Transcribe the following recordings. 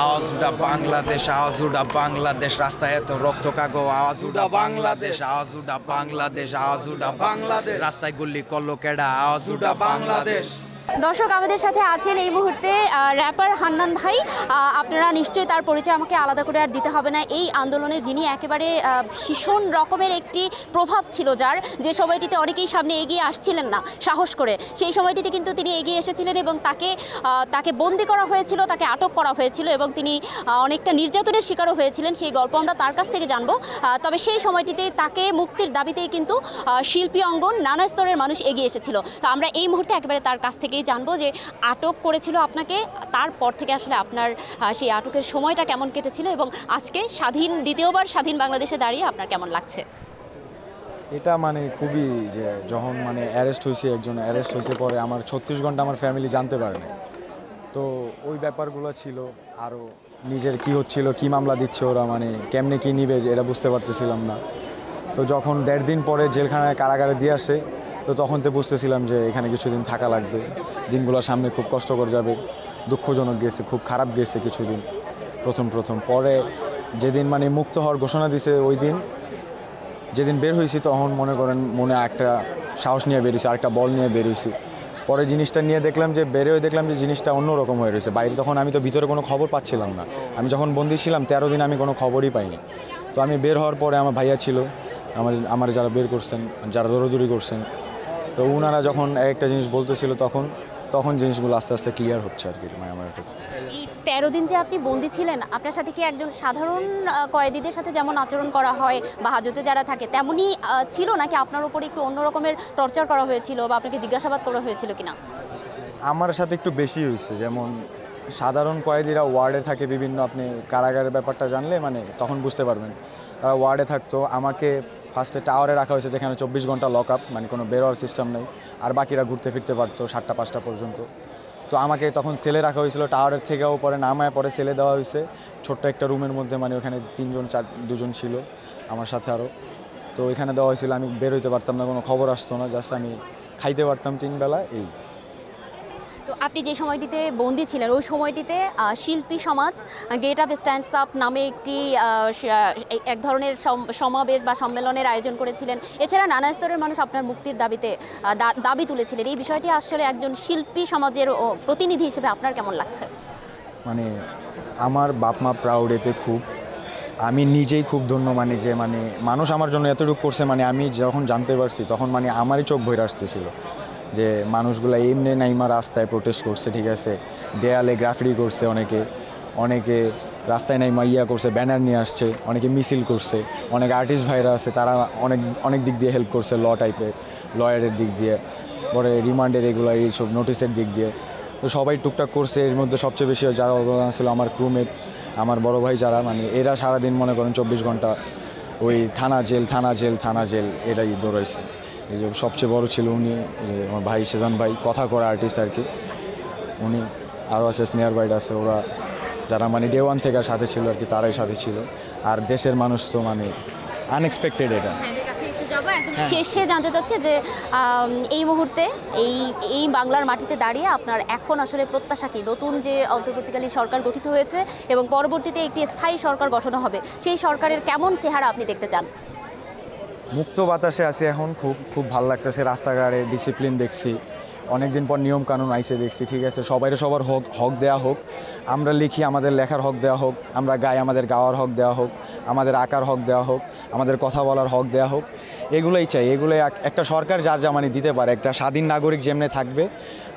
আওয়াজ উঠা বাংলাদেশ, আওয়াজ উঠা বাংলাদেশ, রাস্তায় এত রক্ত কাগো, আওয়াজ উঠা বাংলাদেশ, আওয়াজ উঠা বাংলাদেশ, আওয়াজ উঠা বাংলাদেশ, রাস্তায় গুল্লি করলো কেডা, আওয়াজ উঠা বাংলাদেশ। দর্শক, আমাদের সাথে আছেন এই মুহূর্তে র্যাপার হান্নান ভাই। আপনারা নিশ্চয়ই তার পরিচয় আমাকে আলাদা করে আর দিতে হবে না। এই আন্দোলনে যিনি একেবারে ভীষণ রকমের একটি প্রভাব ছিল, যার যে সময়টিতে অনেকেই সামনে এগিয়ে আসছিলেন না সাহস করে, সেই সময়টিতে কিন্তু তিনি এগিয়ে এসেছিলেন এবং তাকে বন্দি করা হয়েছিল, তাকে আটক করা হয়েছিল এবং তিনি অনেকটা নির্যাতনের শিকারও হয়েছিলেন। সেই গল্প আমরা তার কাছ থেকে জানবো। তবে সেই সময়টিতে তাকে মুক্তির দাবিতেই কিন্তু শিল্পী অঙ্গন, নানা স্তরের মানুষ এগিয়ে এসেছিল। তো আমরা এই মুহূর্তে একেবারে তার কাছ থেকে জানবো যে আটক করেছিল আপনাকে, তারপর থেকে আসলে আপনার সেই আটকের সময়টা কেমন কেটেছিল এবং আজকে দ্বিতীয়বার স্বাধীন বাংলাদেশে দাঁড়িয়ে আপনার কেমন লাগছে। এটা মানে খুবই, যে যখন মানে একজন অ্যারেস্ট হয়েছে পরে আমার 36 ঘন্টা আমার ফ্যামিলি জানতে পারেনি। তো ওই ব্যাপারগুলো ছিল, আরও নিজের কি হচ্ছিল, কি মামলা দিচ্ছে ওরা, মানে কেমনে কি নিবে এটা বুঝতে পারতেছিলাম না। তো যখন 1.5 দিন পরে জেলখানায় কারাগারে দিয়ে আসে, তো তখন তো বুঝতেছিলাম যে এখানে কিছুদিন থাকা লাগবে, দিনগুলো সামনে খুব কষ্টকর যাবে, দুঃখজনক গেছে, খুব খারাপ গেছে কিছুদিন প্রথম। পরে যেদিন মানে মুক্ত হওয়ার ঘোষণা দিছে, ওই দিন যেদিন বের হয়েছি, তখন মনে করেন মনে একটা সাহস নিয়ে বেরিয়েছি, আরেকটা বল নিয়ে বেরিয়েছি। পরে জিনিসটা নিয়ে দেখলাম যে জিনিসটা অন্যরকম হয়ে রয়েছে বাইরে। তখন আমি তো ভিতরে কোনো খবর পাচ্ছিলাম না। আমি যখন বন্দি ছিলাম 13 দিন আমি কোনো খবরই পাইনি। তো আমি বের হওয়ার পরে আমার ভাইয়া ছিল, আমার যারা বের করছেন, যারা দৌড়াদৌড়ি করছেন, তো ওনারা যখন একটা জিনিস বলতেছিল, তখন জিনিসগুলো আস্তে আস্তে ক্লিয়ার হচ্ছে আর কি আমার কাছে। এই 13 দিন যে আপনি বন্দী ছিলেন, আপনার সাথে কি একজন সাধারণ কয়েদিদের সাথে যেমন আচরণ করা হয় বা হাজতে যারা থাকে তেমনই ছিল, নাকি আপনার উপর একটু অন্য রকমের টর্চার করা হয়েছিল বা আপনাকে জিজ্ঞাসাবাদ করা হয়েছিল কিনা? আমার সাথে একটু বেশি হয়েছে। যেমন সাধারণ কয়েদিরা ওয়ার্ডে থাকে বিভিন্ন, আপনি কারাগারের ব্যাপারটা জানলে মানে তখন বুঝতে পারবেন। তারা ওয়ার্ডে থাকতো, আমাকে ফার্স্টে টাওয়ারে রাখা হয়েছে, যেখানে 24 ঘন্টা লক আপ, মানে কোনো বেরোয়ার সিস্টেম নেই, আর বাকিরা ঘুরতে ফিরতে পারতো 7টা-5টা পর্যন্ত। তো আমাকে তখন সেলে রাখা হয়েছিল টাওয়ারের থেকেও, পরে নামায় পরে সেলে দেওয়া হয়েছে ছোট্ট একটা রুমের মধ্যে, মানে ওখানে 2জন ছিল আমার সাথে আরও। তো ওইখানে দেওয়া হয়েছিল, আমি বের হইতে পারতাম না, কোনো খবর আসতো না, জাস্ট আমি খাইতে পারতাম 3 বেলা এই। তো আপনি যে সময়টিতে বন্দী ছিলেন, ওই সময়টিতে শিল্পী সমাজ গেট আপ স্ট্যান্ডস আপ নামে এক ধরনের সমাবেশ বা সম্মেলনের আয়োজন করেছিলেন। এছাড়া নানা স্তরের মানুষ আপনার মুক্তির দাবি তুলেছিলেন। এই বিষয়টি আসলে একজন শিল্পী সমাজের প্রতিনিধি হিসেবে আপনার কেমন লাগছে? মানে আমার বাপ মা প্রাউড এতে খুব, আমি নিজেই খুব ধন্য, মানে যে মানে মানুষ আমার জন্য এতটুকু করছে, মানে আমি যখন জানতে পারছি তখন মানে আমারই চোখ ভরে আসতেছিল যে মানুষগুলো এমনি নাইমা রাস্তায় প্রোটেস্ট করছে, ঠিক আছে, দেয়ালে গ্রাফিটি করছে, অনেকে রাস্তায় নাইমা করছে, ব্যানার নিয়ে আসছে, অনেকে মিছিল করছে, অনেক আর্টিস্ট ভাইরা আছে, তারা অনেক দিক দিয়ে হেল্প করছে, লয়ারের দিক দিয়ে, পরে রিমান্ডের এগুলো এইসব নোটিশের দিক দিয়ে। তো সবাই টুকটাক করছে। এর মধ্যে সবচেয়ে বেশি যারা অবদান ছিল আমার ক্রুমেট, আমার বড় ভাই যারা, মানে এরা সারাদিন মনে করেন 24 ঘন্টা ওই থানা জেল এরাই দৌড়াইছে। এই যে সবচেয়ে বড় ছিল উনি, আমার ভাই সেজান ভাই, কথা করা আর্টিস্ট আর কি, উনি, আরও আছে স্নেহার ভাইড আছে, ওরা যারা মানে ডে 1 থেকে সাথে ছিল আর কি, তারাই সাথে ছিল। আর দেশের মানুষ তো মানে আনএক্সপেক্টেড এটা। শেষে জানতে চাচ্ছি যে এই মুহূর্তে এই বাংলার মাটিতে দাঁড়িয়ে আপনার এখন আসলে প্রত্যাশা কি? নতুন যে অন্তর্বর্তীকালীন সরকার গঠিত হয়েছে এবং পরবর্তীতে একটি স্থায়ী সরকার গঠন হবে, সেই সরকারের কেমন চেহারা আপনি দেখতে চান? মুক্ত বাতাসে আছি এখন, খুব ভালো লাগতেছে। রাস্তাঘাটে ডিসিপ্লিন দেখছি, অনেকদিন পর নিয়ম কানুন আইসে দেখছি, ঠিক আছে, সবার হক দেওয়া হোক। আমরা লিখি, আমাদের লেখার হক দেওয়া হোক, আমরা গাই, আমাদের গাওয়ার হক দেওয়া হোক, আমাদের আঁকার হক দেওয়া হোক, আমাদের কথা বলার হক দেওয়া হোক। এগুলোই চাই, এগুলোই একটা সরকার যার জামানি দিতে পারে, একটা স্বাধীন নাগরিক যেমনি থাকবে,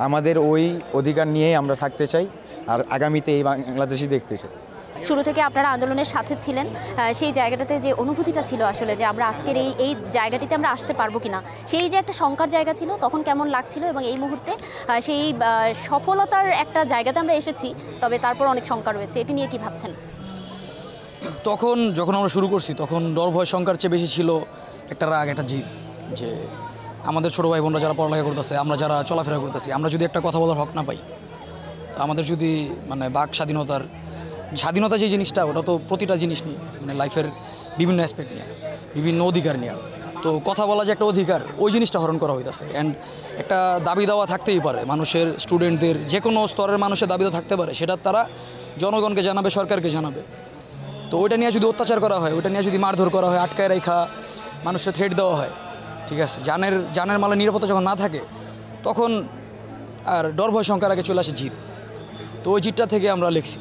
আমাদের ওই অধিকার নিয়েই আমরা থাকতে চাই, আর আগামীতে এই বাংলাদেশই দেখতে চাই। শুরু থেকে আপনারা আন্দোলনের সাথে ছিলেন, সেই জায়গাটাতে যে অনুভূতিটা ছিল আসলে, যে আমরা আজকের এই জায়গাটিতে আমরা আসতে পারবো কিনা, সেই যে একটা শঙ্কার জায়গা ছিল, তখন কেমন লাগছিল? এবং এই মুহূর্তে সেই সফলতার একটা জায়গাতে আমরা এসেছি, তবে তারপর অনেক শঙ্কা রয়েছে, এটি নিয়ে কি ভাবছেন? যখন আমরা শুরু করছি তখন ডর ভয় শঙ্কার চেয়ে বেশি ছিল একটা রাগ, একটা জিদ, যে আমাদের ছোটো ভাই বোনরা যারা পড়ালেখা করতেছে, আমরা যারা চলাফেরা করতেছি, আমরা যদি একটা কথা বলার হক না পাই, আমাদের যদি মানে বাক স্বাধীনতা যে জিনিসটা, ওটা তো প্রতিটা জিনিস নিয়ে, মানে লাইফের বিভিন্ন অ্যাসপেক্ট নিয়ে, বিভিন্ন অধিকার নিয়ে। তো কথা বলা যে একটা অধিকার, ওই জিনিসটা হরণ করা হইতেছে। অ্যান্ড একটা দাবি দেওয়া থাকতেই পারে মানুষের, স্টুডেন্টদের, যে কোনো স্তরের মানুষের দাবি তো থাকতে পারে, সেটা তারা জনগণকে জানাবে, সরকারকে জানাবে। তো ওইটা নিয়ে যদি অত্যাচার করা হয়, ওইটা নিয়ে যদি মারধর করা হয়, আটকায় রাখা, মানুষের থ্রেট দেওয়া হয়, ঠিক আছে, জানের মালের নিরাপত্তা যখন না থাকে, তখন আর ডর ভয় শঙ্কার আগে চলে আসে জিত। তো ওই জিতটা থেকে আমরা লিখছি।